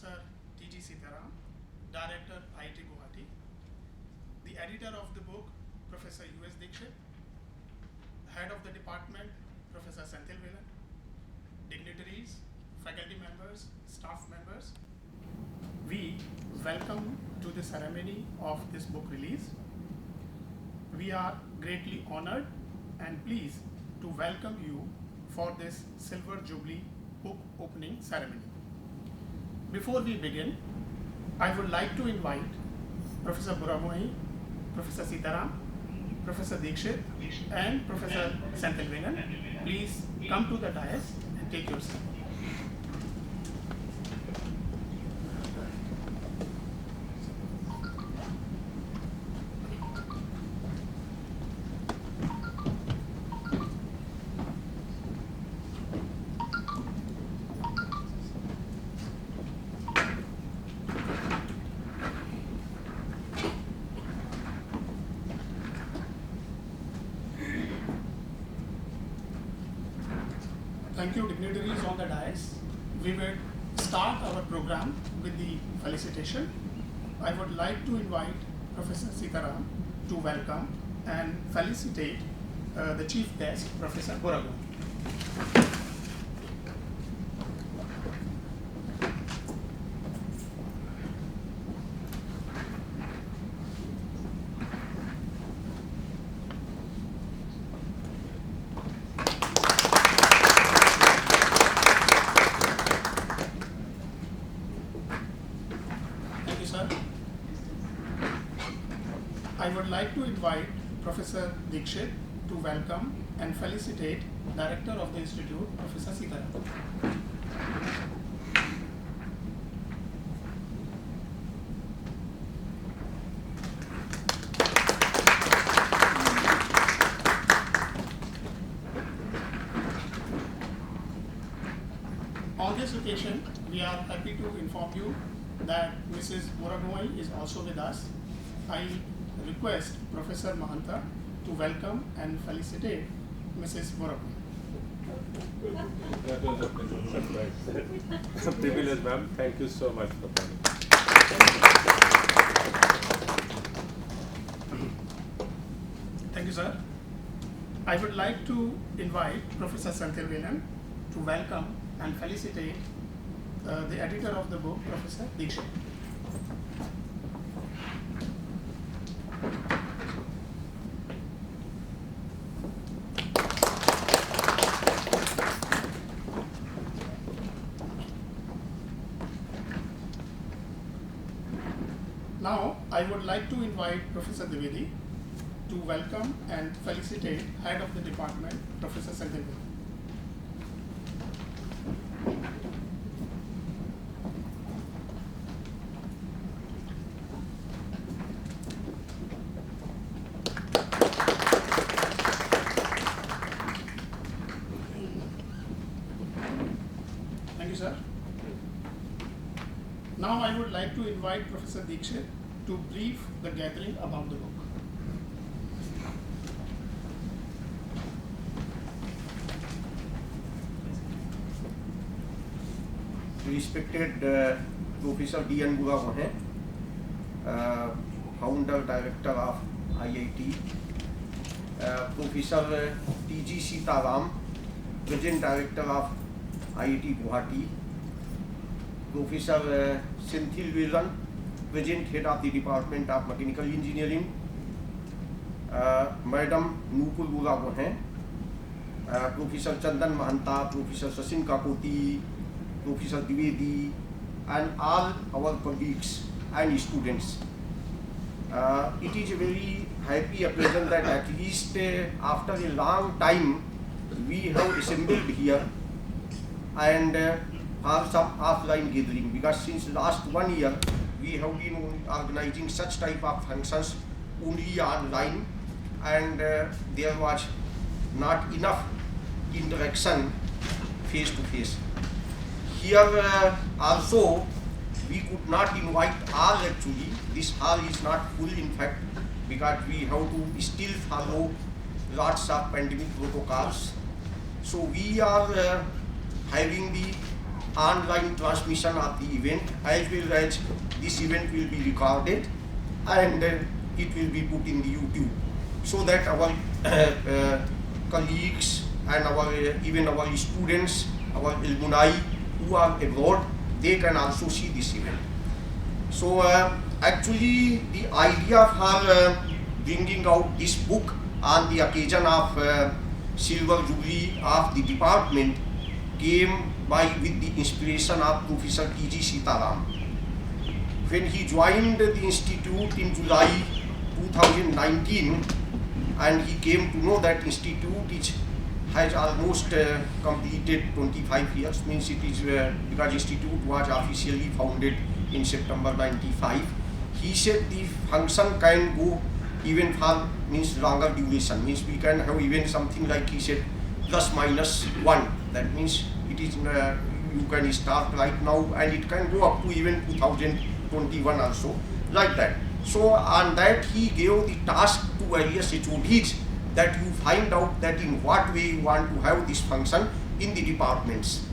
Professor T.G. Sitaram, Director, IIT Guwahati. The editor of the book, Professor U.S. Dikshit. Head of the department, Professor Senthil Velan. Dignitaries, faculty members, staff members. We welcome to the ceremony of this book release. We are greatly honored and pleased to welcome you for this Silver Jubilee book opening ceremony. Before we begin, I would like to invite Professor Buragoin, Professor Sitaram, Professor Dikshit, and Professor Senthil Velan. Please come to the dais and take your seat. Thank you, dignitaries on the dais. We will start our program with the felicitation. I would like to invite Professor Sitaram to welcome and felicitate the chief guest, Professor Buragoin. I would like to invite Professor Dikshit to welcome and felicitate Director of the Institute, Professor Sitaram. On this occasion, we are happy to inform you that Mrs. Buragoin is also with us. I request Professor Mahanta to welcome and felicitate Mrs. Buragoin. That was a surprise. A privilege, ma'am. Thank you so much for coming. Thank you, sir. I would like to invite Professor Senthil Velan to welcome and felicitate the editor of the book, Professor Dikshit. Now, I would like to invite Professor Dwivedi to welcome and felicitate Head of the Department, Professor Senthil Velan. Thank you, sir. Now I would like to invite Professor Dikshit to brief the gathering about the book. Respected Professor D.N. Buragoin, Founder Director of IIT, Professor T.G. Sitaram, Present Director of IIT Guwahati, Professor Senthil Velan, Present Head of the Department of Mechanical Engineering, Madam Nupur Buragoin, Professor Chandan Mahanta, Professor Sachin Kakoti, Professor Dwivedi, and all our colleagues and students. It is a very happy occasion that at least after a long time we have assembled here and for some offline gathering, because since last 1 year we have been organizing such type of functions only online, and there was not enough interaction face to face. Here also we could not invite all actually. This hall is not full in fact, because we have to still follow lots of pandemic protocols. So we are having the online transmission of the event, as well as this event will be recorded and it will be put in the YouTube, so that our colleagues and our even our students, our alumni who are abroad, they can also see this event. So actually the idea for bringing out this book on the occasion of Silver Jubilee of the department came with the inspiration of Professor T.G. Sitaram. When he joined the institute in July 2019, and he came to know that institute has almost completed 25 years, means it is because institute was officially founded in September 95. He said the function can go even for means longer duration, means we can have even something like he said ±1. That means it is you can start right now and it can go up to even 2021 also, like that. So on that he gave the task to various HODs that you find out that in what way you want to have this function in the departments.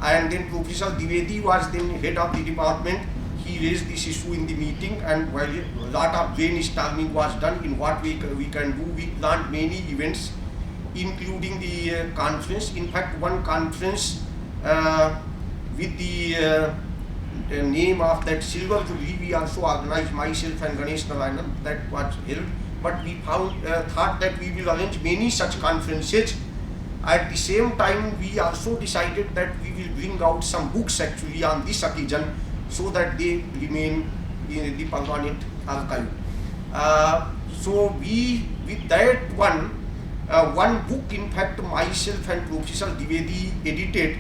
And then Professor Dwivedi was then head of the department. He raised this issue in the meeting, and while a lot of brainstorming was done in what way we can do, we planned many events, including the conference. In fact, one conference with the name of that Silver Jubilee, we also organized, myself and Ganesh Narayanan, that was held. But we thought that we will arrange many such conferences. At the same time, we also decided that we will bring out some books actually on this occasion, so that they remain in the permanent archive. So we, with that one book, in fact, myself and Professor Dwivedi edited,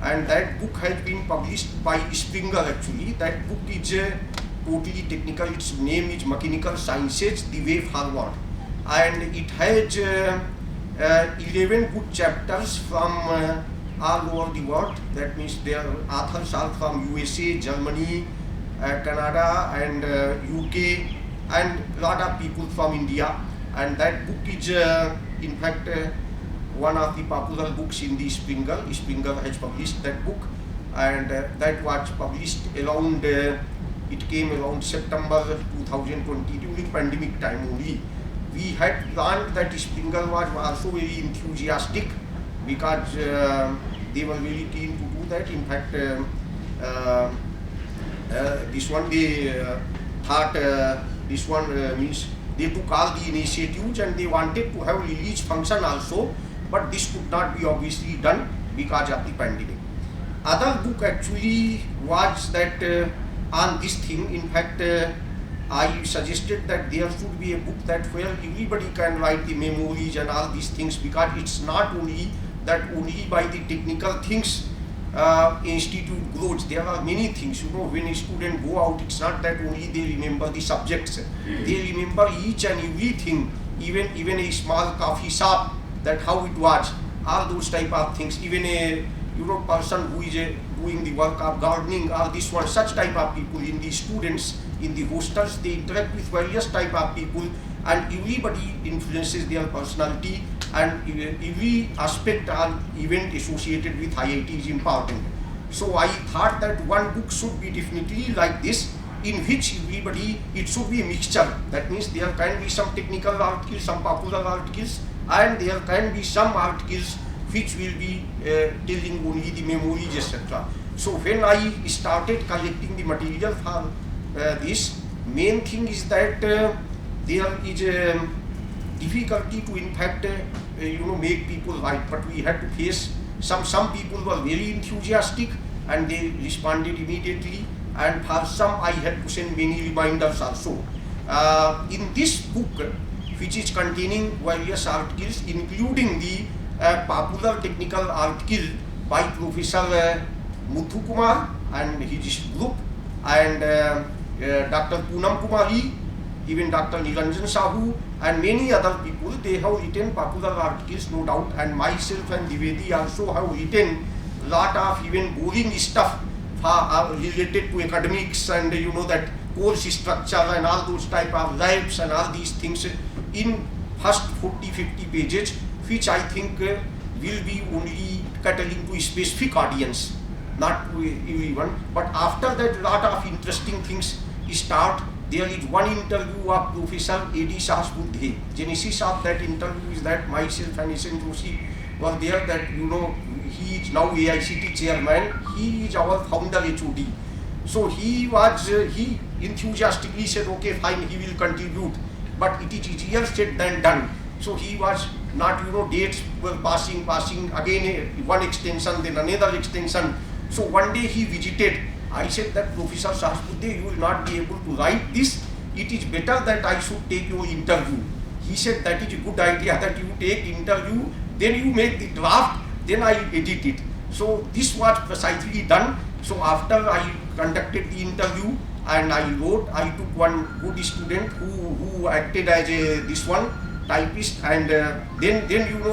and that book has been published by Springer actually. That book is totally technical. Its name is Mechanical Sciences, The Way Forward, and it has 11 good chapters from all over the world. That means their authors are from USA, Germany, Canada and UK, and a lot of people from India. And that book is in fact one of the popular books in the Springer. Springer has published that book, and that was published around it came around September 2020, during pandemic time only. We had planned that Springer was also very enthusiastic, because they were really keen to do that. In fact, this one they thought this one means they took all the initiatives and they wanted to have release function also, but this could not be obviously done because of the pandemic. Other book actually was that on this thing. In fact, I suggested that there should be a book that where everybody can write the memories and all these things, because it's not only that only by the technical things institute grows. There are many things, you know, when a student go out, it's not that only they remember the subjects, they remember each and everything, even a small coffee shop, that how it was, all those type of things, even a person who is doing the work of gardening, or this one, such type of people in the students, in the hostels, they interact with various type of people, and everybody influences their personality, and every aspect or event associated with IIT is important. So I thought that one book should be definitely like this, in which everybody, it should be a mixture. That means there can be some technical articles, some popular articles, and there can be some articles which will be telling only the memories, etc. So when I started collecting the material for this, main thing is that there is a difficulty to in fact make people write, but we had to face some people were very enthusiastic and they responded immediately, and for some I had to send many reminders also. In this book, which is containing various articles, including the popular technical article by Professor Muthu Kumar and his group, and Dr. Poonam Kumari, even Dr. Niranjan Sahu, and many other people, they have written popular articles, no doubt, and myself and Dwivedi also have written lot of even boring stuff related to academics and that course structure and all those type of labs and all these things in first 40-50 pages, which I think will be only catering to a specific audience. not to everyone. But after that, lot of interesting things start. There is one interview of Professor A.D. Sahasbuddhe. Genesis of that interview is that myself and S.N. Joshi were there, that he is now AICT chairman. He is our founder HOD. So he enthusiastically said, okay, fine, he will contribute. But it is easier said than done. So he was not, dates were passing, again one extension, then another extension. So one day he visited. I said that, Professor Sahasbuddhe, you will not be able to write this. It is better that I should take your interview. He said that is a good idea, that you take interview, then you make the draft, then I edit it. So this was precisely done. So after I conducted the interview and I wrote, I took one good student who acted as this one typist, and then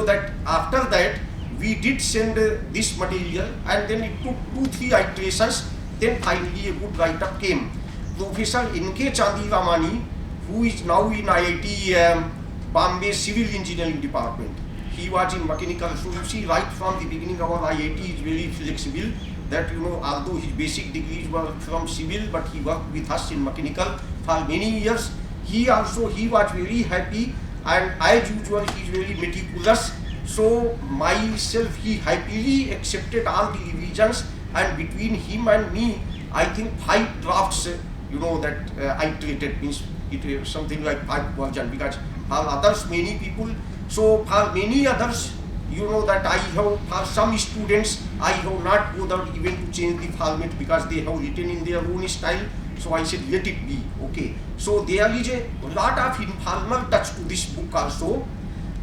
that after that we did send this material, and then it took 2-3 iterations. Then finally a good write-up came. Professor N.K. Chandiramani, who is now in IIT Bombay Civil Engineering Department. He was in mechanical. So you see, right from the beginning our IIT is very flexible, that although his basic degrees were from civil, but he worked with us in mechanical for many years. He was very happy, and as usual he is very meticulous. So myself, he happily accepted all the revisions, and between him and me, I think 5 drafts, that I treated, means it is something like 5 versions, because for others, many people, so for many others, that I have, for some students, I have not bothered even to change the format, because they have written in their own style. So I said, let it be, okay. So there is a lot of informal touch to this book also.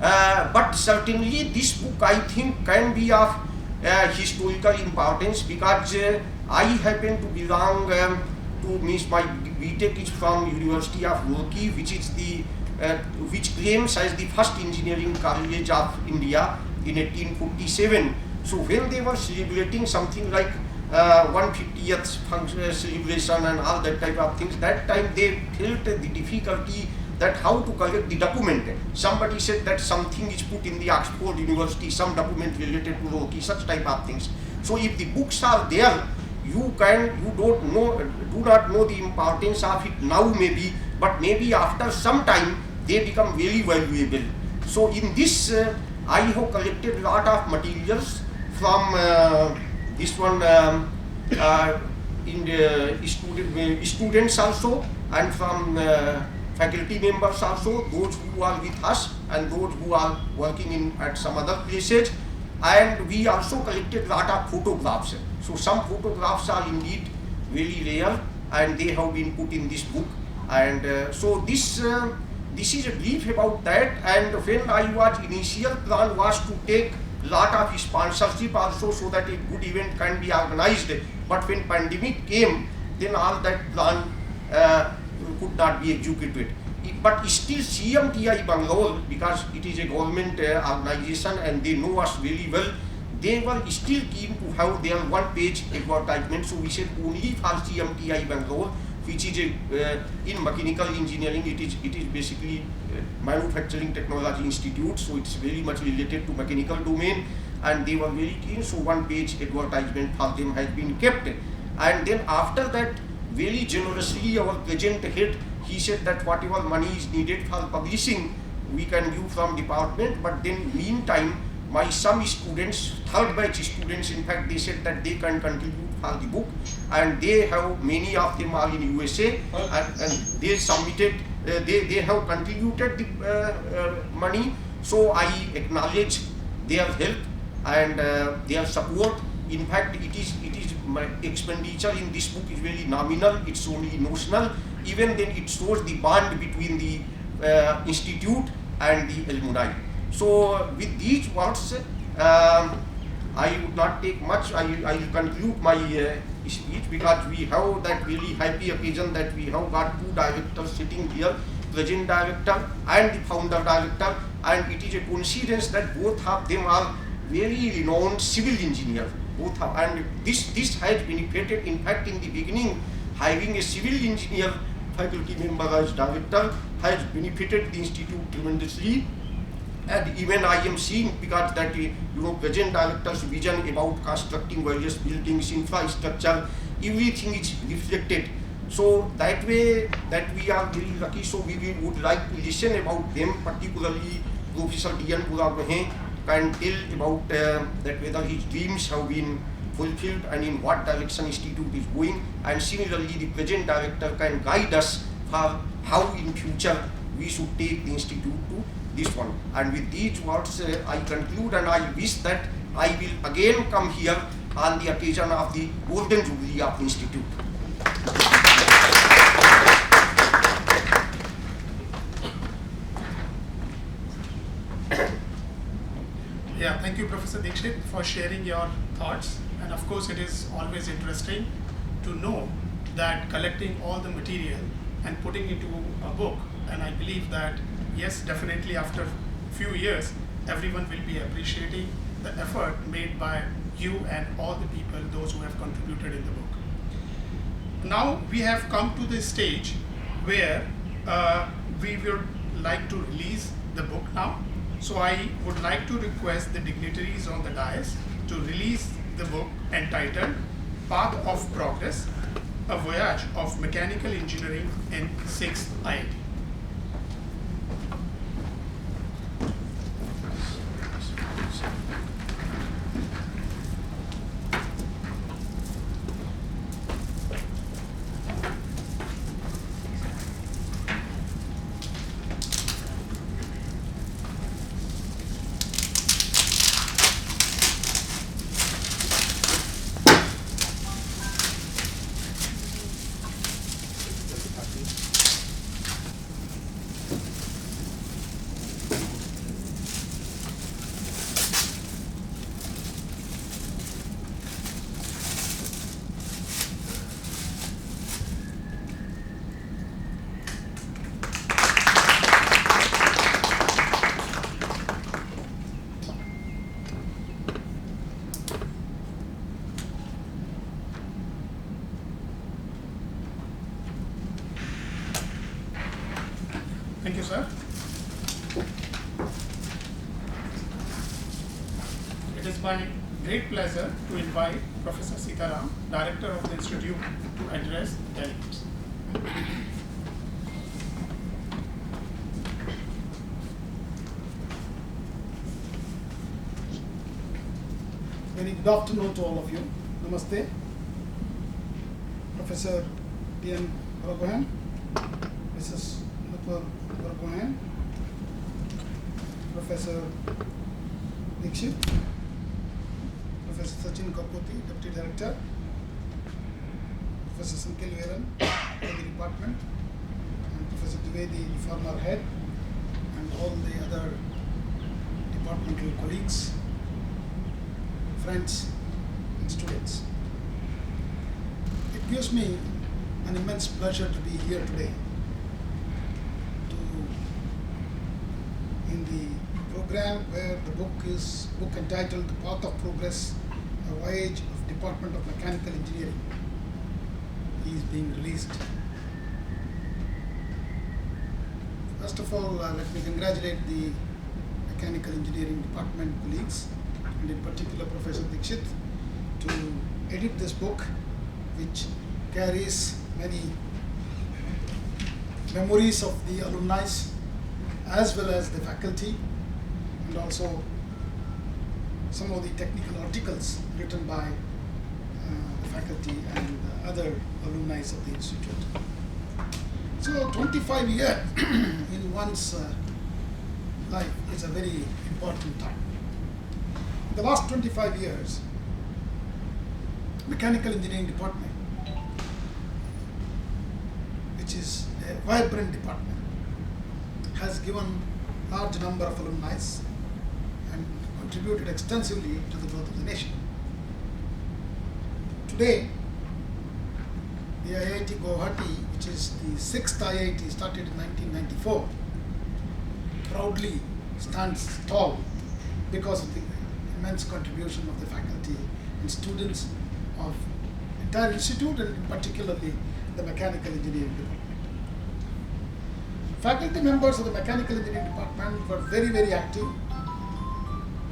But certainly this book, I think, can be of historical importance, because I happen to belong to, means my BTech is from University of Roorkee, which is which claims as the first engineering college of India in 1847. So when they were celebrating something like 150th celebration and all that type of things, that time they felt the difficulty that how to collect the document. Somebody said that something is put in the Oxford University, some document related to Roorkee, such type of things. So if the books are there, you do not know the importance of it now maybe, but maybe after some time they become very valuable. So in this, I have collected a lot of materials from this one in the students also, and from faculty members also, those who are with us and those who are working at some other places. And we also collected a lot of photographs. So some photographs are indeed very rare, and they have been put in this book. And so this is a brief about that. And when I was, initial plan was to take lot of sponsorship also, so that a good event can be organized. But when pandemic came, then all that plan could not be executed. But still CMTI Bangalore, because it is a government organization and they know us very well, they were still keen to have their one-page advertisement. So we said only for CMTI Bangalore, which is in mechanical engineering, it is basically manufacturing technology institute, so it's very much related to mechanical domain, and they were very keen. So one-page advertisement for them has been kept. And then after that, very generously our present head, he said that whatever money is needed for publishing, we can give from department. But then meantime, some students, third batch students, in fact, they said that they can contribute for the book, and they have, many of them are in USA, and they submitted, they have contributed the money. So I acknowledge their help and their support. In fact, it is my expenditure in this book is very nominal, it's only notional. Even then it shows the bond between the institute and the alumni. So with these words, I would not take much. I will conclude my speech, because we have that really happy occasion that we have got 2 directors sitting here, present director and the founder director, and it is a coincidence that both of them are very renowned civil engineers. And this has benefited. In fact, in the beginning, having a civil engineer faculty member as director has benefited the institute tremendously. And even I am seeing, because that present director's vision about constructing various buildings, infrastructure, everything is reflected. So that way, that we are very lucky. So we would like to listen about them, particularly Professor D.N. Buragohain can tell about that whether his dreams have been fulfilled and in what direction institute is going, and similarly the present director can guide us for how in future we should take the institute to this one. And with these words I conclude, and I wish that I will again come here on the occasion of the Golden Jubilee of the institute. Yeah, thank you, Professor Dixit, for sharing your thoughts. And of course, it is always interesting to know that collecting all the material and putting into a book, and I believe that, yes, definitely after a few years, everyone will be appreciating the effort made by you and all the people, those who have contributed in the book. Now we have come to the stage where we would like to release the book now. So I would like to request the dignitaries on the dais to release the book entitled Path of Progress, a Voyage of Mechanical Engineering in 6th IIT. Thank you, sir. It is my great pleasure to invite Professor Sitaram, Director of the Institute, to address the delegates. Very good afternoon to all of you. Namaste. Professor D.N. Buragohain, Mrs. Nupur Buragohain, Professor Dixit, Professor Sachin Kapoti, Deputy Director, Professor Santil Veeran, Head of the Department, and Professor Dwivedi, former head, and all the other departmental colleagues, friends, and students. It gives me an immense pleasure to be here today in the program where the book entitled The Path of Progress, a Voyage of Department of Mechanical Engineering is being released. First of all, let me congratulate the Mechanical Engineering Department colleagues, and in particular Professor Dixit, to edit this book, which carries many memories of the alumni as well as the faculty, and also some of the technical articles written by the faculty and other alumni of the institute. So 25 years in one's life is a very important time. In the last 25 years, Mechanical Engineering Department, which is a vibrant department, has given large number of alumni and contributed extensively to the growth of the nation. Today, the IIT Guwahati, which is the 6th IIT, started in 1994, proudly stands tall because of the immense contribution of the faculty and students of the entire institute, and particularly the Mechanical Engineering Department. Faculty members of the mechanical engineering department were very, very active.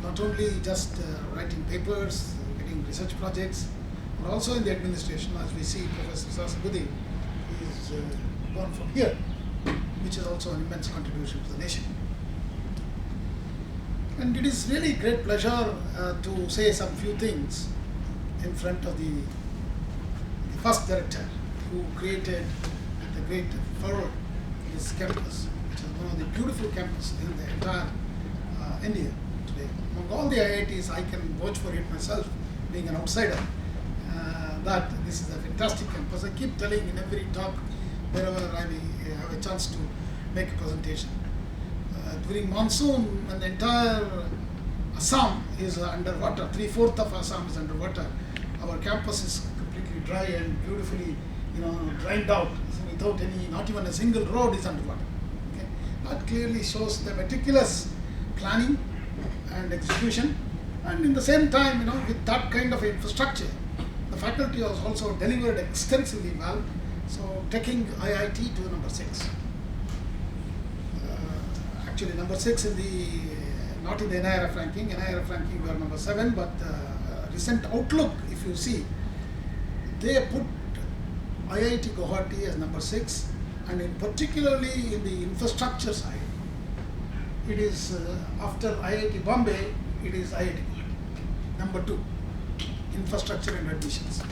Not only just writing papers, getting research projects, but also in the administration, as we see Professor Sasabudi is born from here, which is also an immense contribution to the nation. And it is really great pleasure to say some few things in front of the first director who created the great furrow in this campus, which is one of the beautiful campuses in the entire India today. Among all the IITs, I can vouch for it myself, being an outsider, that this is a fantastic campus. I keep telling in every talk, wherever I have a chance to make a presentation. During monsoon, when the entire Assam is underwater, 3/4 of Assam is underwater, our campus is completely dry and beautifully, dried out, without any, not even a single road is underwater. Okay? That clearly shows the meticulous planning and execution, and in the same time, with that kind of infrastructure, the faculty was also delivered extensively well, so taking IIT to number 6. Actually, number 6 in the, not in the NIRF ranking. NIRF ranking we are number 7, but recent outlook, if you see, they put IIT Guwahati as number 6, and particularly in the infrastructure side, it is after IIT Bombay, it is IIT Guwahati, number 2, infrastructure and admissions.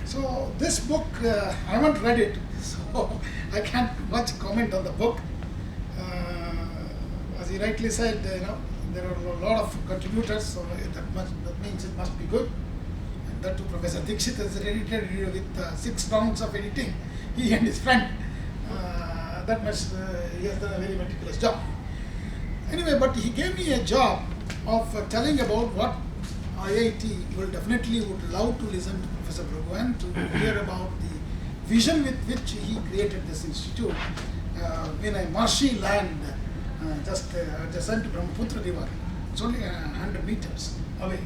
So this book, I haven't read it, so I can't much comment on the book. As he rightly said, there are a lot of contributors, so that means it must be good. And that too, Professor Dixit has edited with 6 rounds of editing. He and his friend, that much he has done a very meticulous job. Anyway, but he gave me a job of telling about what IIT will definitely would love to listen to Professor Bhagwan to hear about the vision with which he created this institute in a marshy land just adjacent to Brahmaputra River. It's only 100 meters away,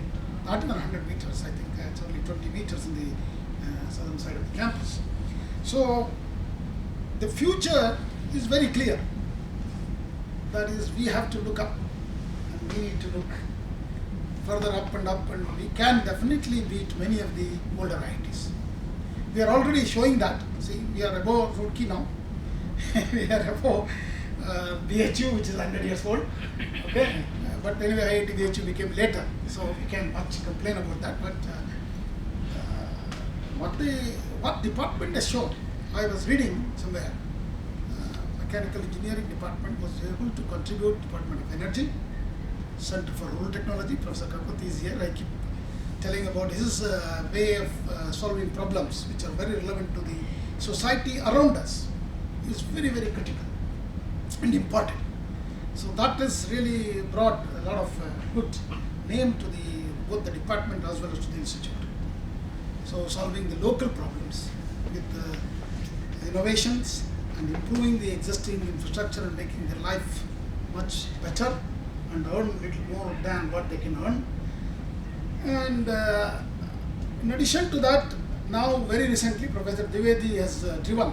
not even 100 meters, I think it's only 20 meters in the southern side of the campus. So the future is very clear. That is, we have to look up, and we need to look further up, and we can definitely beat many of the older IITs. We are already showing that. See, we are above Roorkee now. We are above BHU, which is 100 years old. Okay, but anyway, IIT BHU became later, so we can't much complain about that. But what department has shown, I was reading somewhere, mechanical engineering department was able to contribute Department of Energy, Center for Rural Technology. Professor Kakoti is here. I keep telling about his way of solving problems which are very relevant to the society around us. Is very, very critical and important. So that has really brought a lot of good name to both the department as well as to the institute. So solving the local problems with innovations and improving the existing infrastructure and making their life much better and earn a little more than what they can earn. And in addition to that, now very recently Professor Dwivedi has driven,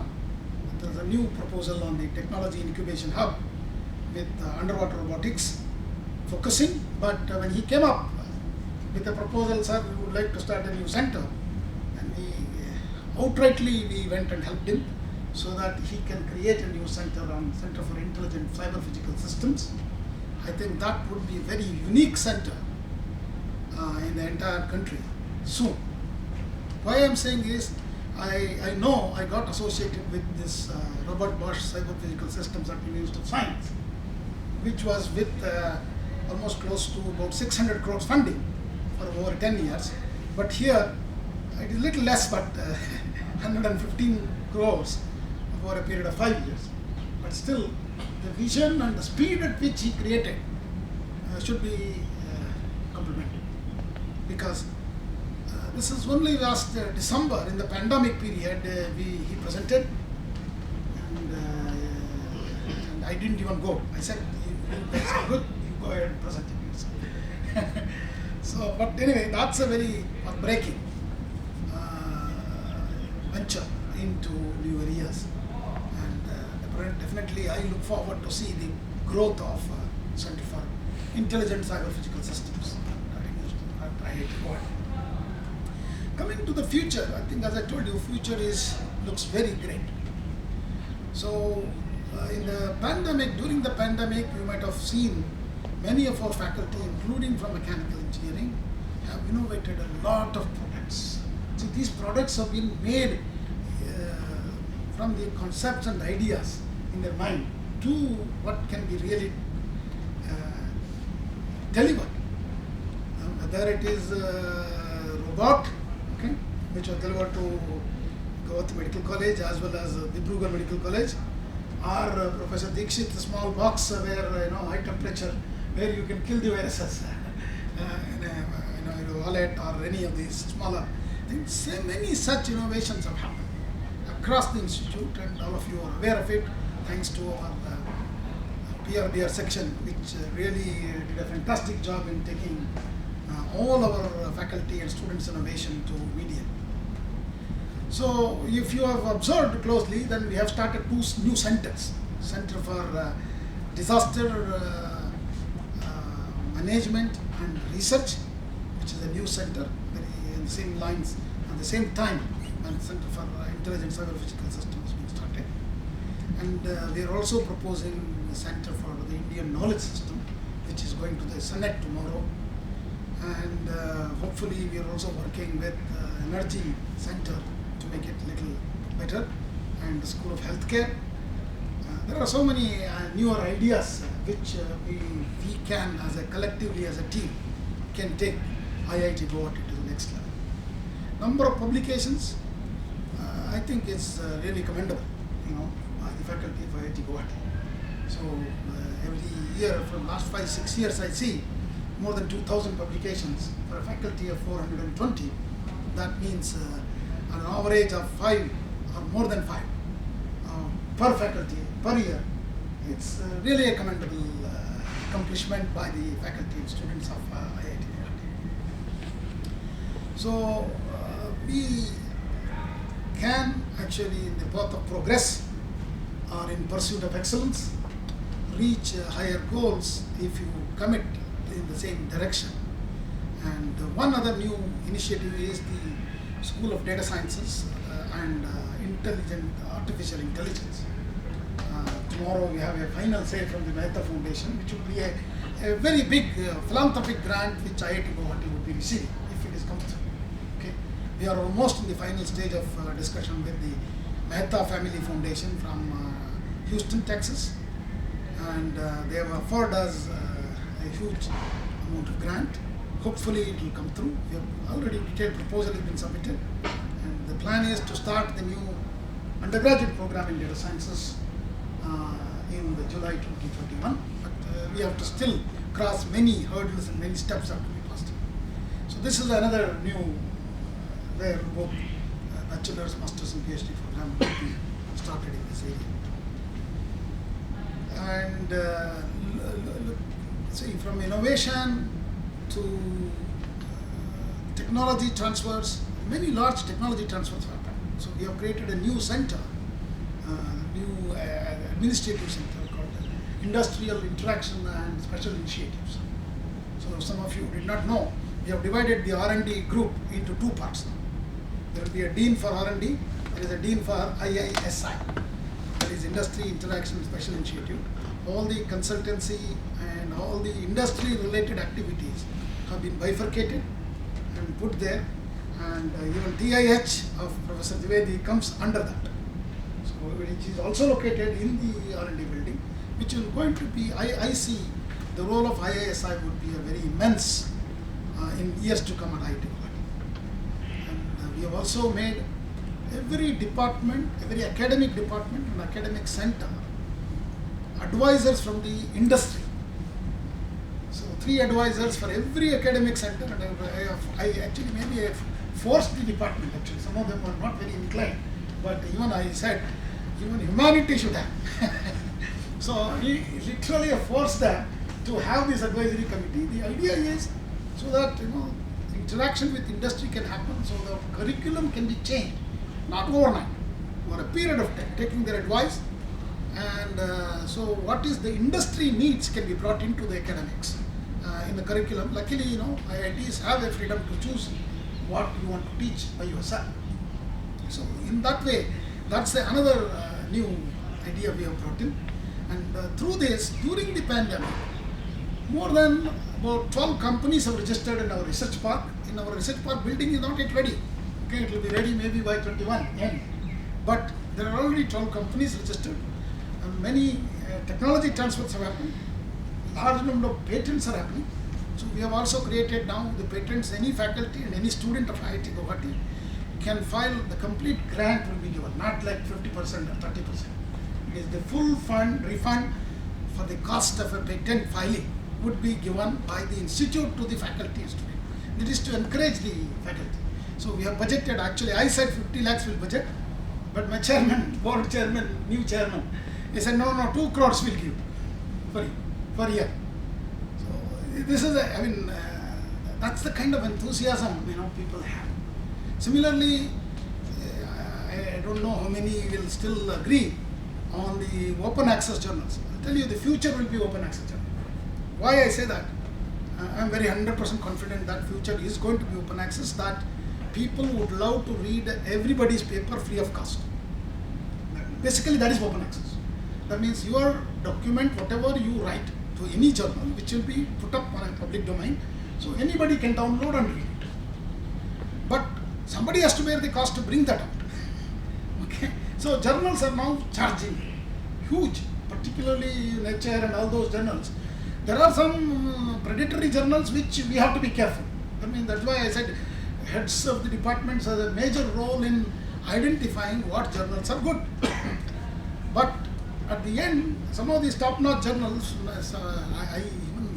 there's a new proposal on the technology incubation hub with underwater robotics focusing, but when he came up with a proposal, sir, we would like to start a new center, and outrightly we went and helped him so that he can create a new center on Center for Intelligent Cyber Physical Systems. I think that would be a very unique center in the entire country soon. Why I am saying is, I know I got associated with this Robert Bosch Cyber Physical Systems at the University of Science, which was with almost close to about 600 crores funding for over 10 years. But here, it is a little less, but 115 crores over a period of 5 years. But still, the vision and the speed at which he created should be complimented. Because this is only last December, in the pandemic period, he presented, and I didn't even go. I said, that's good, you go ahead and present it yourself. So, but anyway, that's a very breaking venture into new areas. And definitely I look forward to see the growth of Center for Intelligent Cyber-Physical Systems at IIT Guwahati. Coming to the future, I think as I told you, future looks very great. So during the pandemic, you might have seen many of our faculty, including from mechanical engineering, have innovated a lot of products. So these products have been made from the concepts and ideas in their mind to what can be really delivered. Whether it is robot, okay, which was delivered to Guwahati Medical College as well as Dibrugarh Medical College, or Professor Dikshit, a small box where high temperature, where you can kill the viruses in a wallet or any of these smaller things. So many such innovations have happened across the institute, and all of you are aware of it, thanks to our PRDR section, which really did a fantastic job in taking all our faculty and students' innovation to media. So if you have observed closely, then we have started two new centers. Center for Disaster Management and Research, which is a new center, very in the same lines, at the same time, and Center for Intelligent Cyber-Physical Systems being started. And we are also proposing a center for the Indian Knowledge System, which is going to the Senate tomorrow. And hopefully we are also working with Energy Center to make it a little better, and the School of Healthcare. There are so many newer ideas which we can, as a collectively as a team, can take IIT Guwahati to the next level. Number of publications, I think it's really commendable, by the faculty of IIT Guwahati. So every year, for the last 5-6 years, I see more than 2,000 publications for a faculty of 420. That means an average of 5 or more than 5 per faculty per year. It's really a commendable accomplishment by the faculty and students of IIT Guwahati. So we can actually, in the path of progress or in pursuit of excellence, reach higher goals if you commit in the same direction. And one other new initiative is the School of Data Sciences and Artificial Intelligence. Tomorrow we have a final say from the Mehta Foundation, which will be a very big philanthropic grant which IIT Guwahati would be receiving if it is come through. Okay. We are almost in the final stage of discussion with the Mehta Family Foundation from Houston, Texas, and they have offered us a huge amount of grant. Hopefully it will come through. We have already detailed proposal has been submitted, and the plan is to start the new undergraduate program in data sciences in the July 2021. But we have to still cross many hurdles and many steps have to be passed. So this is another new where both bachelor's, master's, and PhD program will be started in this area. And see, from innovation to technology transfers, many large technology transfers happen. So we have created a new center, new administrative center called Industrial Interaction and Special Initiatives. So some of you did not know, we have divided the R&D group into two parts now. There will be a dean for R&D, there is a dean for IISI, that is Industry Interaction and Special Initiative. All the consultancy and all the industry related activities have been bifurcated and put there, and even DIH of Professor Dwivedi comes under that. So which is also located in the R&D building, which is going to be, I see the role of IISI would be a very immense in years to come at IIT Guwahati. And we have also made every department, every academic department and academic center advisors from the industry. So 3 advisors for every academic center, and I actually maybe I forced the department actually. Some of them were not very inclined, but even I said, even humanity should have. So we literally forced them to have this advisory committee. The idea is so that interaction with industry can happen, so the curriculum can be changed, not overnight. over a period of time, taking their advice. And so what is the industry needs can be brought into the academics in the curriculum. Luckily, IITs have the freedom to choose what you want to teach by yourself. So in that way, that's another new idea we have brought in. And through this, during the pandemic, more than about 12 companies have registered in our research park. In our research park, building is not yet ready. Okay, it will be ready maybe by 21 end. But there are already 12 companies registered. And many technology transfers have happened. Large number of patents are happening. So we have also created now the patents. Any faculty and any student of IIT Guwahati can file. The complete grant will be given, not like 50% or 30%. It is the full refund for the cost of a patent filing would be given by the institute to the faculty and student. It is to encourage the faculty. So we have budgeted, actually I said 50 lakhs will budget, but my chairman, board chairman, new chairman, he said no, 2 crores will give for you, for year. So this is, that's the kind of enthusiasm people have. Similarly, I don't know how many will still agree on the open access journals. I'll tell you, the future will be open access journals. Why I say that? I'm very 100% confident that future is going to be open access, that people would love to read everybody's paper free of cost. Basically, that is open access. That means your document, whatever you write to any journal, which will be put up on a public domain, so anybody can download and read it. But somebody has to bear the cost to bring that out. Okay? So journals are now charging huge, particularly Nature and all those journals. There are some predatory journals which we have to be careful. That's why I said heads of the departments have a major role in identifying what journals are good. But at the end, some of these top-notch journals,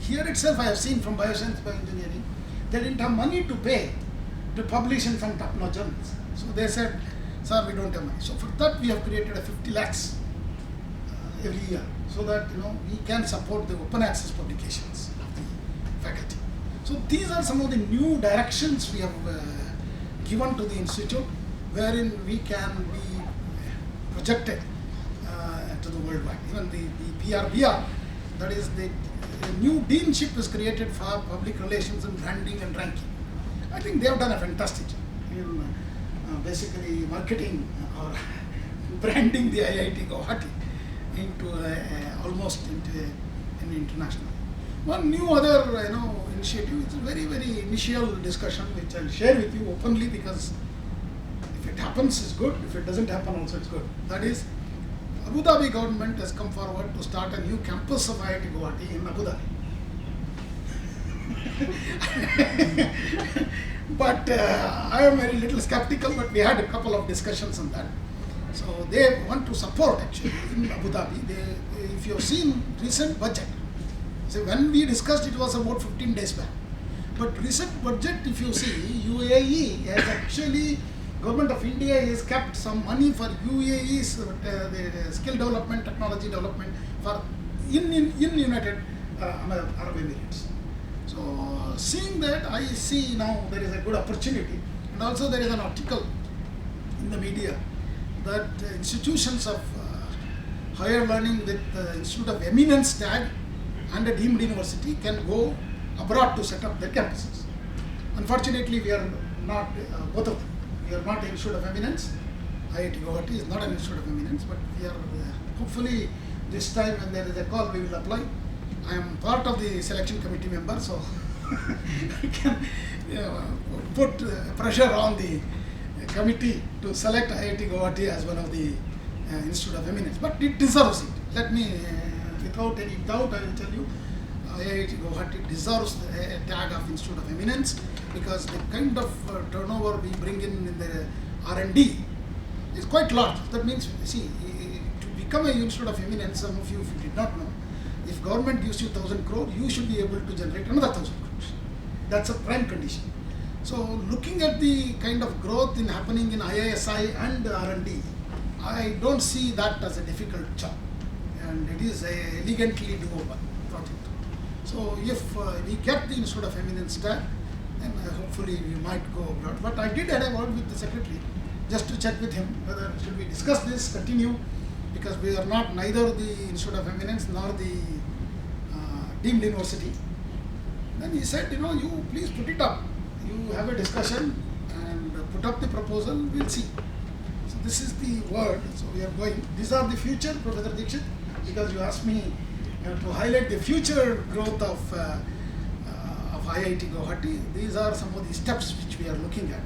here itself I have seen from bioscience, bioengineering, they didn't have money to pay to publish in some top-notch journals. So they said, sir, we don't have money. So for that we have created a 50 lakhs every year, so that we can support the open access publications of the faculty. So these are some of the new directions we have given to the institute, wherein we can be projected to the worldwide. Even the PRBR, that is the new deanship is created for public relations and branding and ranking. I think they have done a fantastic job in basically marketing or branding the IIT Guwahati into almost into an international. One new other initiative, it's a very, very initial discussion which I'll share with you openly, because if it happens it's good, if it doesn't happen also it's good. That is, Abu Dhabi government has come forward to start a new campus of IIT Guwahati in Abu Dhabi. But I am very little skeptical, but we had a couple of discussions on that. So they want to support actually in Abu Dhabi. If you have seen recent budget, so when we discussed it was about 15 days back. But recent budget, if you see, UAE has actually, Government of India has kept some money for UAE's the skill development, technology development for in United Arab Emirates. So seeing that, I see now there is a good opportunity, and also there is an article in the media that institutions of higher learning with Institute of Eminence tag and a deemed university can go abroad to set up their campuses. Unfortunately, we are not both of them. We are not an Institute of Eminence. IIT Guwahati is not an Institute of Eminence, but we are hopefully this time when there is a call, we will apply. I am part of the selection committee member, so I can put pressure on the committee to select IIT Guwahati as one of the Institute of Eminence. But it deserves it. Let me, without any doubt, I will tell you, IIT Guwahati deserves a tag of Institute of Eminence, because the kind of turnover we bring in the R&D is quite large. That means, see, to become a Institute of Eminence, some of you, if you did not know, if government gives you 1,000 crore, you should be able to generate another 1,000 crores. That's a prime condition. So looking at the kind of growth happening in IISI and R&D, I don't see that as a difficult job, and it is a elegantly doable project. So if we get the Institute of Eminence tag, then hopefully we might go abroad. But I did have a word with the secretary. just to check with him whether should we discuss this, continue, because we are not neither the Institute of Eminence nor the deemed university. Then he said, you please put it up. You have a discussion and put up the proposal, we'll see. So this is the word. So we are going. These are the future, Professor Dixit, because you asked me to highlight the future growth of IIT Guwahati. These are some of the steps which we are looking at.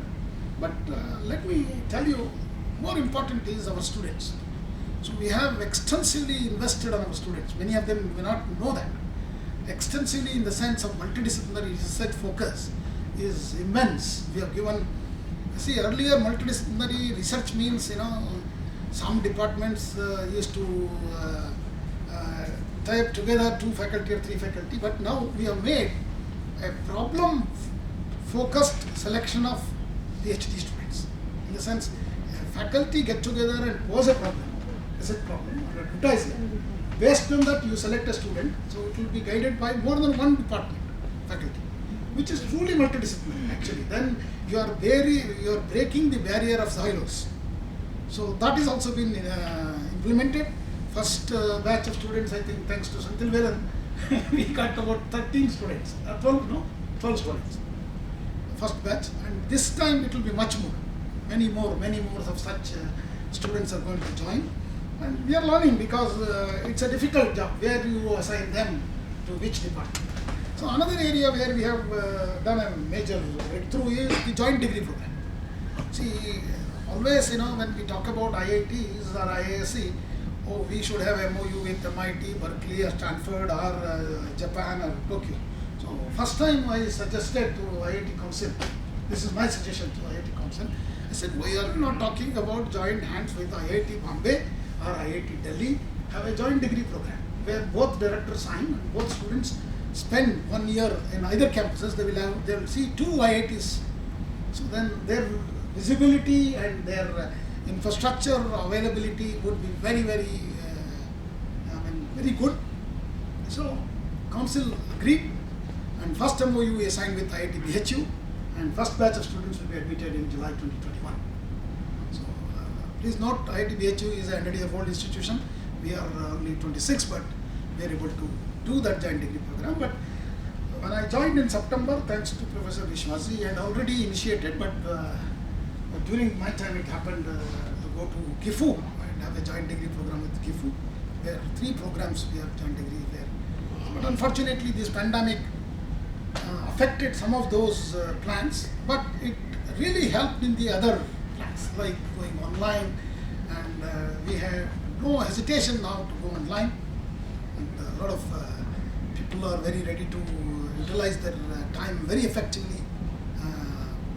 But let me tell you, more important is our students. So we have extensively invested on our students. Many of them may not know that. Extensively in the sense of multidisciplinary research focus is immense. We have given, see, earlier multidisciplinary research means, some departments used to tie up together 2 faculty or 3 faculty, but now we have made a problem focused selection of PhD students. In the sense, faculty get together and pose a problem, research problem, or advertise it. Based on that, you select a student, so it will be guided by more than one department, faculty, which is truly multidisciplinary actually. Then you are breaking the barrier of silos. So that is also been implemented. First batch of students, I think, thanks to Senthil Velan, we got about 13 students, 12 students. First batch, and this time it will be much more. Many more of such students are going to join. And we are learning because it's a difficult job where you assign them to which department. So another area where we have done a major breakthrough is the joint degree program. See, always, when we talk about IITs or IISc, we should have MOU with MIT, Berkeley, or Stanford, or Japan, or Tokyo. So first time I suggested to IIT Council, this is my suggestion to IIT Council, I said, why are we not talking about joint hands with IIT Bombay or IIT Delhi, have a joint degree program where both directors sign and both students spend 1 year in either campuses. They will see 2 IITs. So then their visibility and their infrastructure availability would be very, very, very good. So council agreed, and first MOU is signed with IIT BHU, and first batch of students will be admitted in July 2021. So please note, IIT BHU is a 100-year-old institution. We are only 26, but we are able to do that joint degree program. But when I joined in September, thanks to Professor Vishwas, he had already initiated, but during my time it happened to go to GIFU and have a joint degree program with GIFU. There are 3 programs we have joint degree there. But unfortunately, this pandemic affected some of those plans, but it really helped in the other plans, like going online, and we have no hesitation now to go online. And a lot of people are very ready to utilize their time very effectively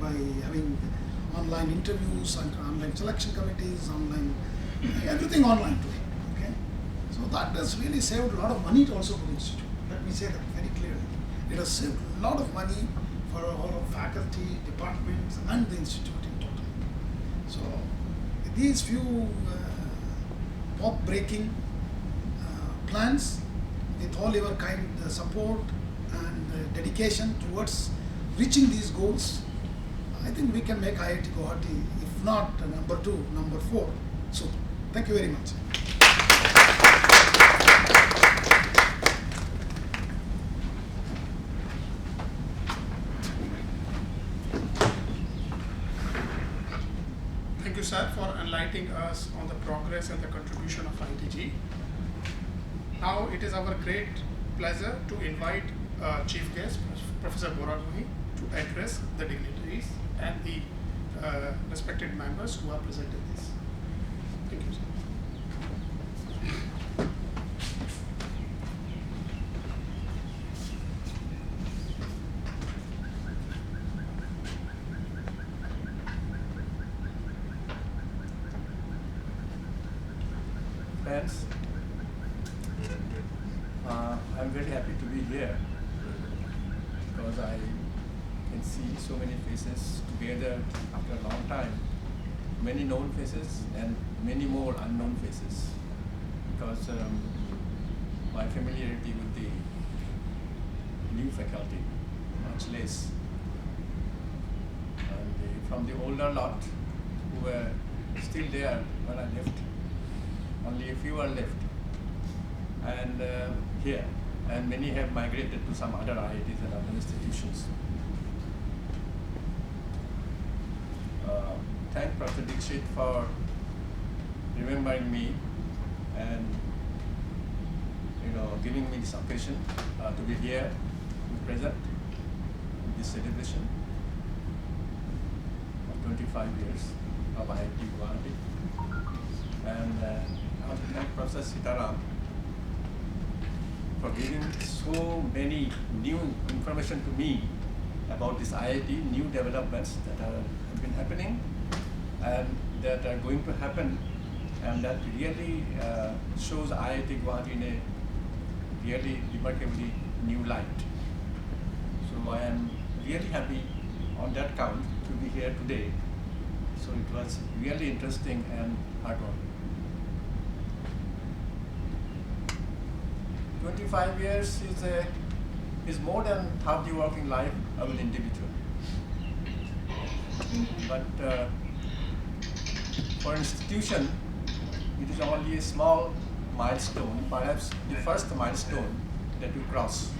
by having online interviews and online selection committees, online, everything online today. Okay, so that has really saved a lot of money also for the institute. Let me say that very clearly. It has saved a lot of money for all of faculty, departments, and the institute in total. So these few path-breaking plans, with all your kind support and dedication towards reaching these goals, I think we can make IIT Guwahati, if not number 2, number 4 soon. Thank you very much. Thank you, sir, for enlightening us on the progress and the contribution of IITG. Now it is our great pleasure to invite Chief Guest, Professor Boraguni, to address the dignitaries and the respected members who are present in this. Thank you, sir. Friends, I'm very happy to be here because I can see so many faces together after a long time, many known faces and many more unknown faces, because my familiarity with the new faculty much less, and from the older lot who were still there when I left. Only a few are left. And here, and many have migrated to some other IITs and other institutions. Thank Professor Dixit for remembering me and giving me this occasion to be here, to be present in this celebration of 25 years of IIT Guwahati. And I want to thank Professor Sitaram for giving so many new information to me about this IIT, new developments that have been happening and that are going to happen, and that really shows IIT Guwahati in a really remarkably new light. So I am really happy on that count to be here today. So it was really interesting and heartwarming. 25 years is more than half the working life of an individual. But for an institution, it is only a small milestone, perhaps the first milestone that we cross.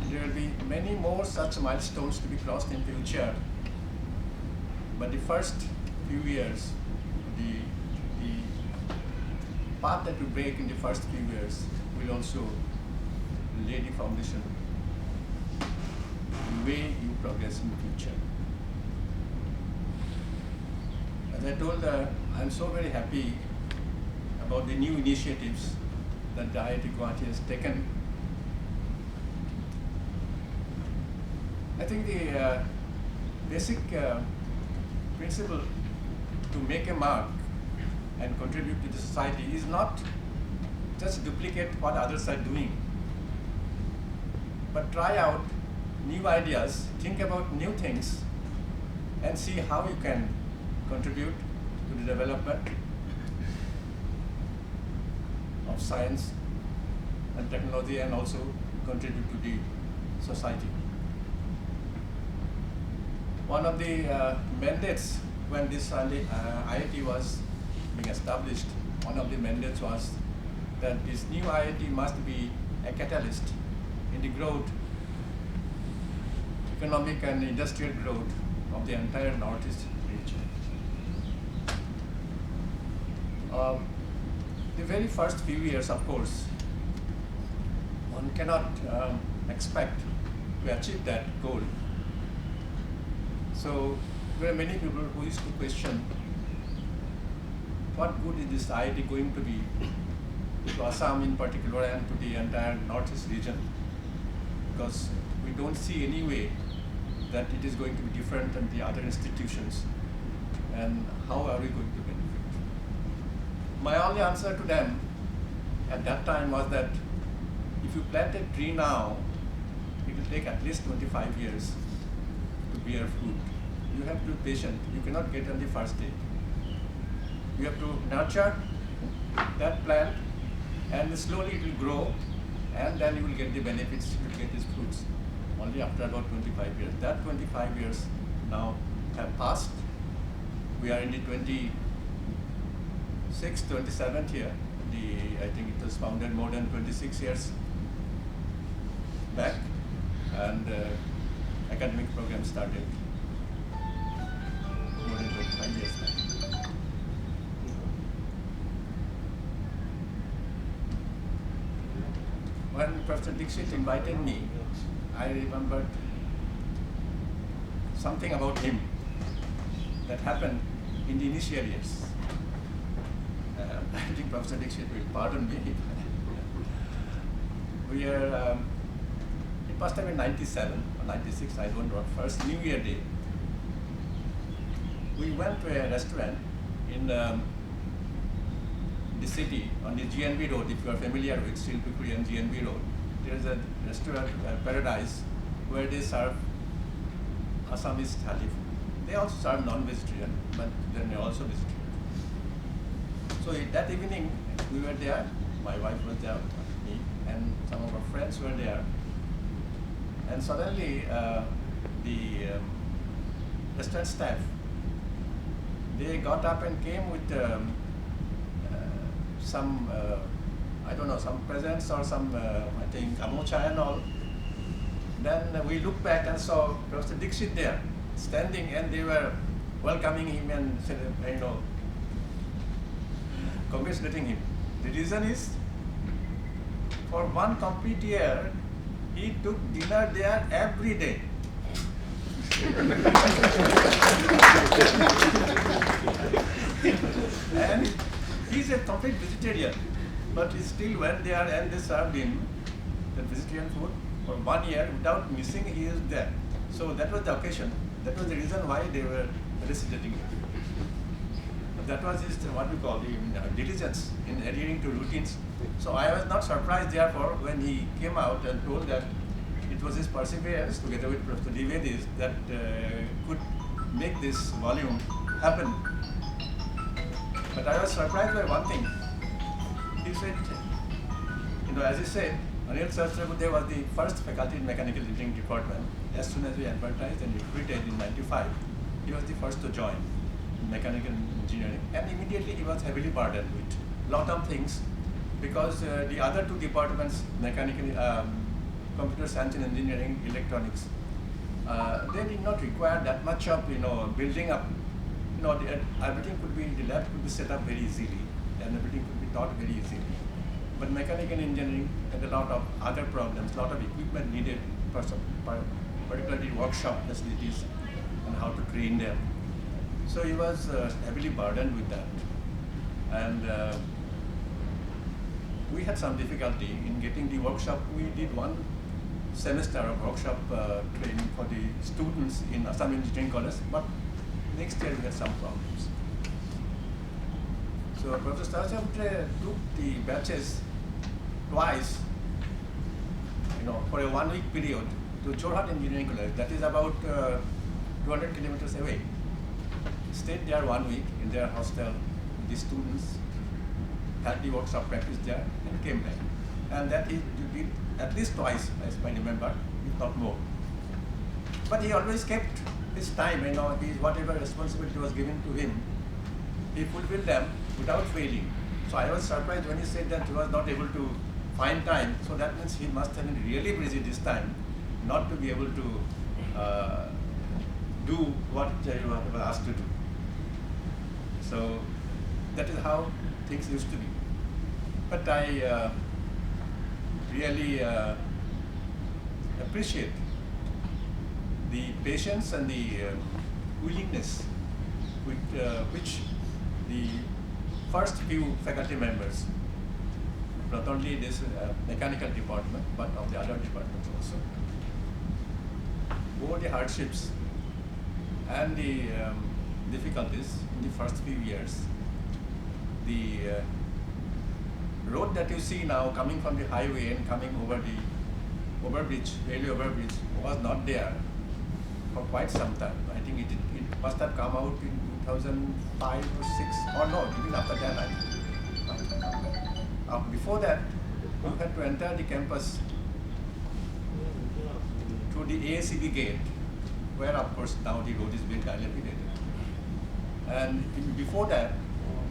There will be many more such milestones to be crossed in future. But the first few years, the path that you break in the first few years will also lay the foundation, the way you progress in the future. As I told, I'm so very happy about the new initiatives that the IIT Guwahati has taken. I think the basic principle to make a mark and contribute to the society is not just duplicate what others are doing, but try out new ideas, think about new things, and see how you can contribute to the development of science and technology, and also contribute to the society. One of the mandates when this IIT was being established, one of the mandates was that this new IIT must be a catalyst in the growth, economic and industrial growth of the entire Northeast region. The very first few years, of course, one cannot expect to achieve that goal. So there are many people who used to question, what good is this IIT going to be to Assam in particular and to the entire Northeast region? Because we don't see any way that it is going to be different than the other institutions, and how are we going to benefit? My only answer to them at that time was that if you plant a tree now, it will take at least 25 years to bear fruit. You have to be patient. You cannot get on the first day. You have to nurture that plant, and slowly it will grow, and then you will get the benefits, you will get these fruits only after about 25 years. That 25 years now have passed. We are in the 26th, 27th year. I think it was founded more than 26 years back, and academic program started more than 25 years back. When Professor Dixit invited me, I remembered something about him that happened in the initial years. I think Professor Dixit will pardon me. We are, it must have been 97 or 96, I don't know, first New Year Day. We went to a restaurant in the city on the GNB Road. If you are familiar with Silpipuri and GNB Road, there is a restaurant, Paradise, where they serve Assamese thali. They also serve non-vegetarian, but then they also vegetarian. So that evening we were there, my wife was there, me, and some of our friends were there. And suddenly the restaurant staff they got up and came with some, I don't know, some presents or some, I think, amocha and all. Then we looked back and saw Professor Dixit there, standing, and they were welcoming him and, congratulating him. The reason is, for one complete year, he took dinner there every day. And he's a complete vegetarian, but he still went there and they served him the vegetarian food for 1 year without missing. He is there. So that was the occasion. That was the reason why they were felicitating him. That was his, what we call the diligence in adhering to routines. So I was not surprised, therefore, when he came out and told that it was his perseverance together with Professor Dwivedi that could make this volume happen. But I was surprised by one thing. He said, as he said, Anil Sahasrabudhe was the first faculty in mechanical engineering department. As soon as we advertised and recruited in '95, he was the first to join mechanical engineering. And immediately he was heavily burdened with a lot of things because the other two departments, mechanical, computer science and engineering, electronics, they did not require that much of building up. Everything could be, the lab could be set up very easily and everything could be taught very easily. But mechanical engineering had a lot of other problems, a lot of equipment needed, particularly workshop facilities and how to train them. So he was heavily burdened with that. And we had some difficulty in getting the workshop. We did one semester of workshop training for the students in Assam Engineering College, but next year we had some problems. So Professor Sahasrabudhe took the batches twice, for a 1 week period to Jorhat Engineering College, that is about 200 kilometers away. Stayed there 1 week in their hostel. The students had the workshop practice there and came back. And that he did at least twice, as I remember, if not more. But he always kept his time, whatever responsibility was given to him, he fulfilled them without failing. So I was surprised when he said that he was not able to find time. So that means he must have been really busy this time, not to be able to do what he was asked to do. So that is how things used to be. But I really appreciate the patience and the willingness with which the first few faculty members, not only this mechanical department, but of the other departments also, bore the hardships and the difficulties in the first few years. The road that you see now coming from the highway and coming over the overbridge, railway overbridge, was not there for quite some time. I think it must have come out in 2005 or 6, or no, even after that I think. Before that, you had to enter the campus through the AACB gate, where of course now the road is being dilapidated. And before that,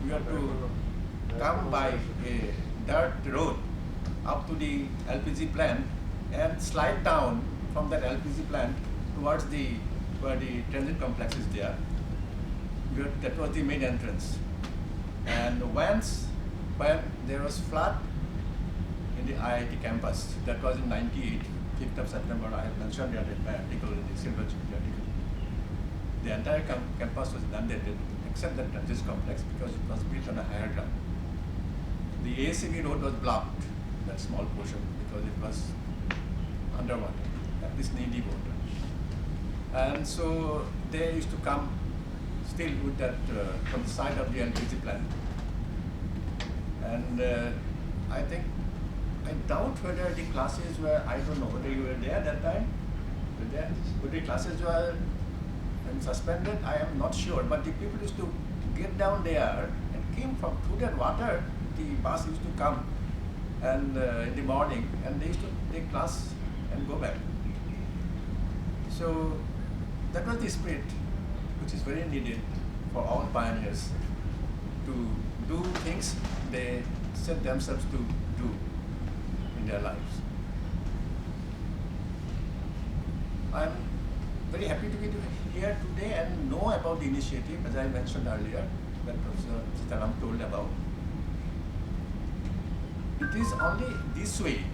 you had to come by a dirt road up to the LPG plant and slide down from that LPG plant towards where the transit complex is there. That was the main entrance. And once, when there was flood in the IIT campus, that was in '98, 5th of September, I had mentioned that in my article, in the Silver Jubilee article. The entire campus was inundated, except the transit complex, because it was built on a higher ground. The AACB road was blocked, that small portion, because it was underwater, at least knee-deep water. And so they used to come still with that from the side of the LPG plant. And I doubt whether the classes were, I don't know whether you were there that time, whether the classes were suspended, I am not sure, but the people used to get down there and came from through that water. The bus used to come and in the morning, and they used to take class and go back. So that was the spirit which is very needed for all pioneers to do things they set themselves to do in their lives. I'm very happy to be here today and know about the initiative, as I mentioned earlier, that Professor Sitaram told about. It is only this way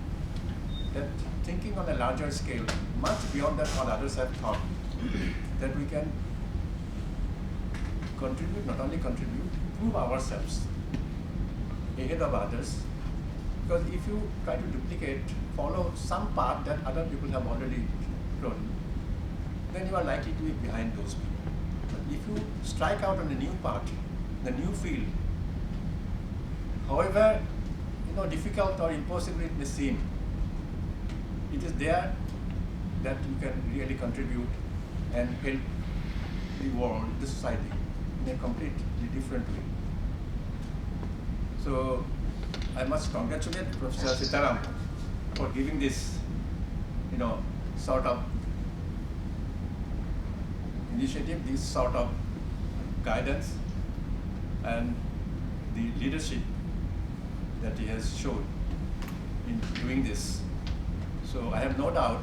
that thinking on a larger scale, much beyond that what others have thought, that we can contribute, not only contribute, prove ourselves ahead of others. Because if you try to duplicate, follow some path that other people have already trodden, then you are likely to be behind those people. But if you strike out on a new path, the new field, however difficult or impossible it may seem, it is there that you can really contribute and help the world, the society, in a completely different way. So I must congratulate Professor Sitaram for giving this, sort of initiative, this sort of guidance, and the leadership that he has shown in doing this. So I have no doubt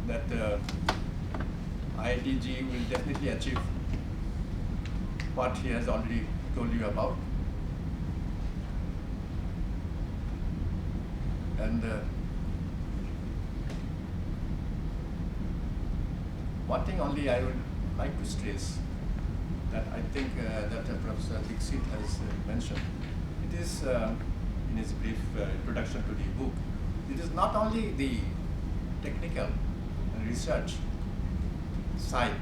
that IITG will definitely achieve what he has already told you about. And one thing only I would like to stress, that I think that Professor Dixit has mentioned. It is, in his brief introduction to the book, it is not only the technical research side.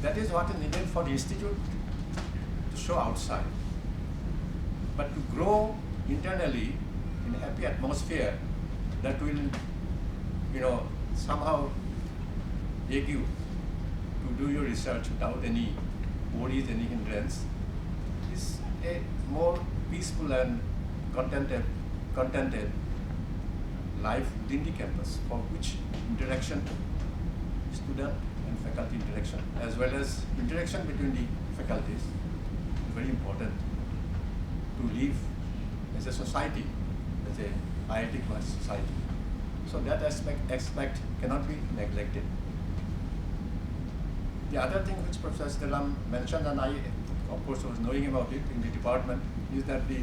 That is what is needed for the institute to show outside. But to grow internally in a happy atmosphere that will, somehow take you to do your research without any worries, any hindrance, is a more peaceful and contented life within the campus, for which interaction, student and faculty interaction, as well as interaction between the faculties, is very important to live as a society, as a IIT society. So that aspect cannot be neglected. The other thing which Professor Sitaram mentioned, and I of course was knowing about it in the department, is that the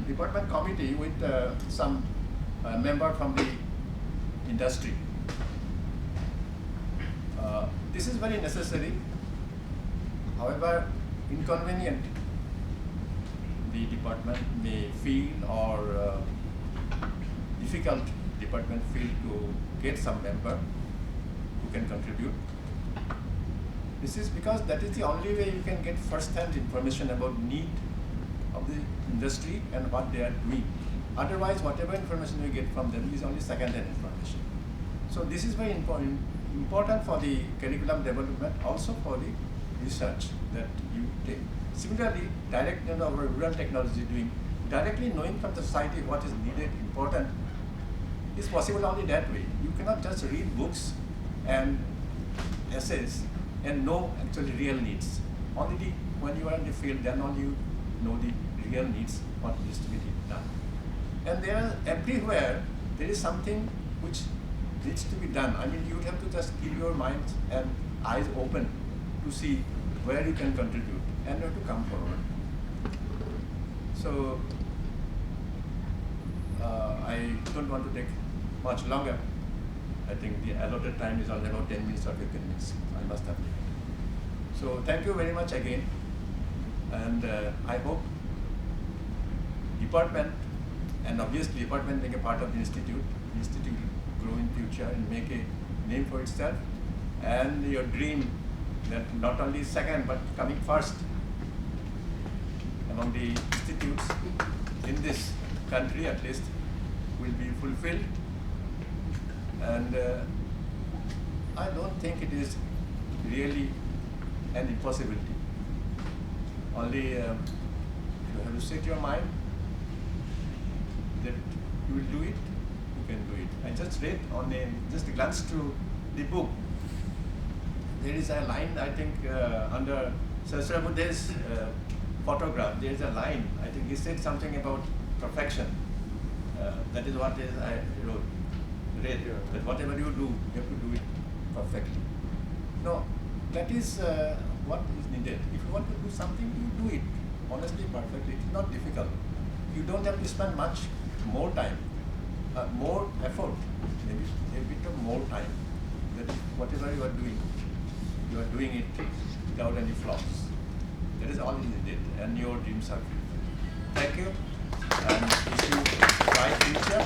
department committee with some member from the industry. This is very necessary. However inconvenient the department may feel, or difficult department feel to get some member who can contribute. This is because that is the only way you can get first-hand information about need of the industry and what they are doing. Otherwise, whatever information you get from them is only second-hand information. So this is very important for the curriculum development, also for the research that you take. Similarly, our rural technology doing, directly knowing from the society what is needed, important, is possible only that way. You cannot just read books and essays and know actually real needs. Only when you are in the field, then only you know the real needs, what needs to be done. And everywhere there is something which needs to be done. I mean, you have to just keep your mind and eyes open to see where you can contribute and where to come forward. So I don't want to take much longer. I think the allotted time is only about 10 minutes or 15 minutes. I must have taken. So thank you very much again, and I hope department, and obviously department being a part of the institute will grow in future and make a name for itself, and your dream that not only second but coming first among the institutes in this country at least will be fulfilled. And I don't think it is really an impossibility. Only you have to set your mind that you will do it, you can do it. I just read on just glanced to the book. There is a line, I think, under Sahasrabuddhe's photograph. There is a line. I think he said something about perfection. That is what I read. That whatever you do, you have to do it perfectly. No, that is what is needed. If you want to do something, you do it honestly, perfectly. It's not difficult. You don't have to spend much more time, more effort, maybe a bit of more time. That whatever you are doing it without any flaws. That is all is needed, and your dreams are fulfilled. Thank you, and wish you a bright future.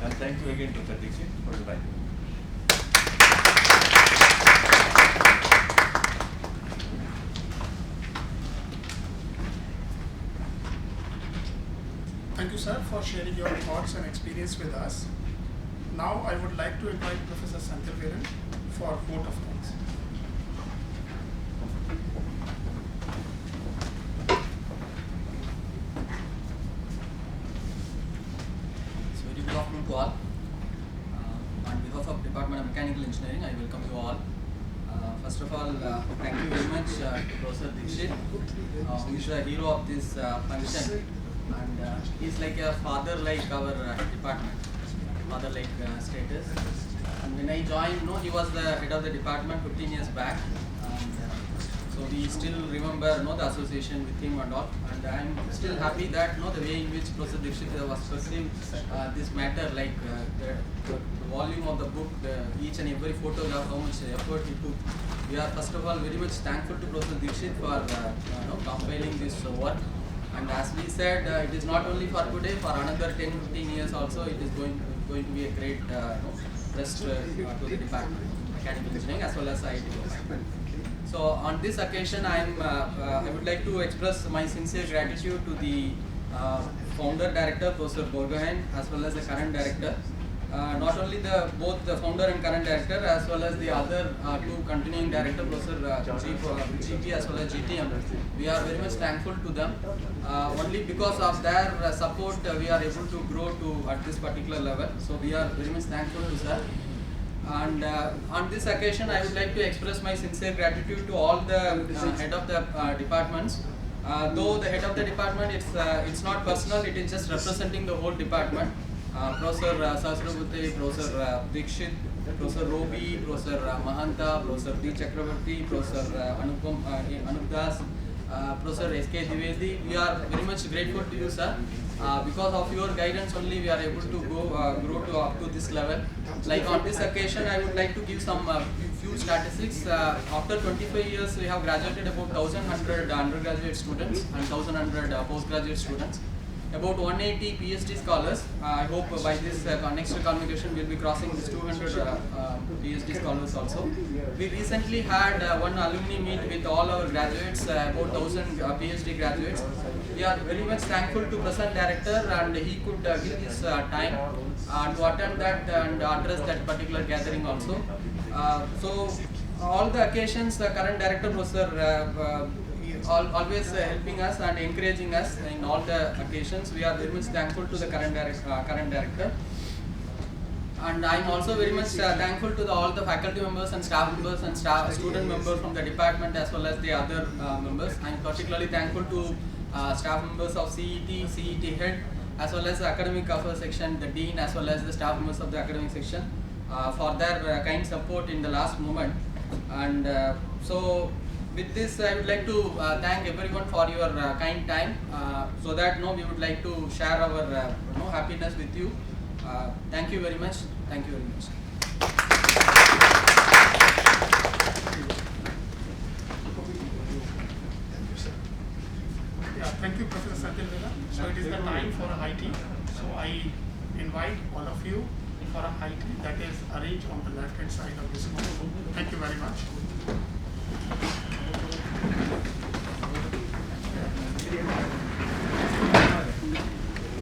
And thank you again, Dr. Dixit, for inviting me. Thank you, sir, for sharing your thoughts and experience with us. Now, I would like to invite Professor Senthilvedan for vote of thanks. So, very good afternoon to all. On behalf of Department of Mechanical Engineering, I welcome you all. First of all, thank you very much to Professor Dixit, who is the hero of this function. And he's like a father like our department, father like status. And when I joined, he was the head of the department 15 years back. And so we still remember the association with him and all. And I'm still happy that the way in which Professor Dixit was perceived this matter, like the volume of the book, each and every photograph, how much effort he took. We are first of all very much thankful to Professor Dixit for compiling this work. And as we said, it is not only for today, for another 10-15 years also, it is going to be a great rest to the department, mechanical engineering as well as IT department. So on this occasion, I would like to express my sincere gratitude to the founder director, Professor Borgohain, as well as the current director. Not only both the founder and current director, as well as the other two continuing director, Professor GP as well as GTM. We are very much thankful to them. Only because of their support, we are able to grow to at this particular level. So we are very much thankful to sir. And on this occasion, I would like to express my sincere gratitude to all the head of the departments. Though the head of the department, it's not personal; it is just representing the whole department. Professor Sahasrabuddhe, Professor Dixit, Professor Robi, Professor Mahanta, Professor D. Chakravarti, Professor Anup Das, Professor S.K. Dwivedi. We are very much grateful to you, sir. Because of your guidance only, we are able to grow to up to this level. Like on this occasion, I would like to give some few statistics. After 25 years, we have graduated about 1,100 undergraduate students and 1,100 postgraduate students. About 180 PhD scholars. I hope by this next convocation we will be crossing this 200 PhD scholars also. We recently had one alumni meet with all our graduates, about 1,000 PhD graduates. We are very much thankful to present director, and he could give his time to attend that and address that particular gathering also. So all the occasions, the current director, Professor always helping us and encouraging us in all the occasions. We are very much thankful to the current director. And I am also very much thankful to all the faculty members and staff members and student members from the department as well as the other members. I am particularly thankful to staff members of CET head as well as the academic affairs section, the dean as well as the staff members of the academic section for their kind support in the last moment. And so with this, I would like to thank everyone for your kind time, so that we would like to share our happiness with you. Thank you very much. Thank you very much. Yeah, thank you, Professor Senthilvedan. So it is the time for a high tea. So I invite all of you for a high tea that is arranged on the left-hand side of this room. Thank you very much.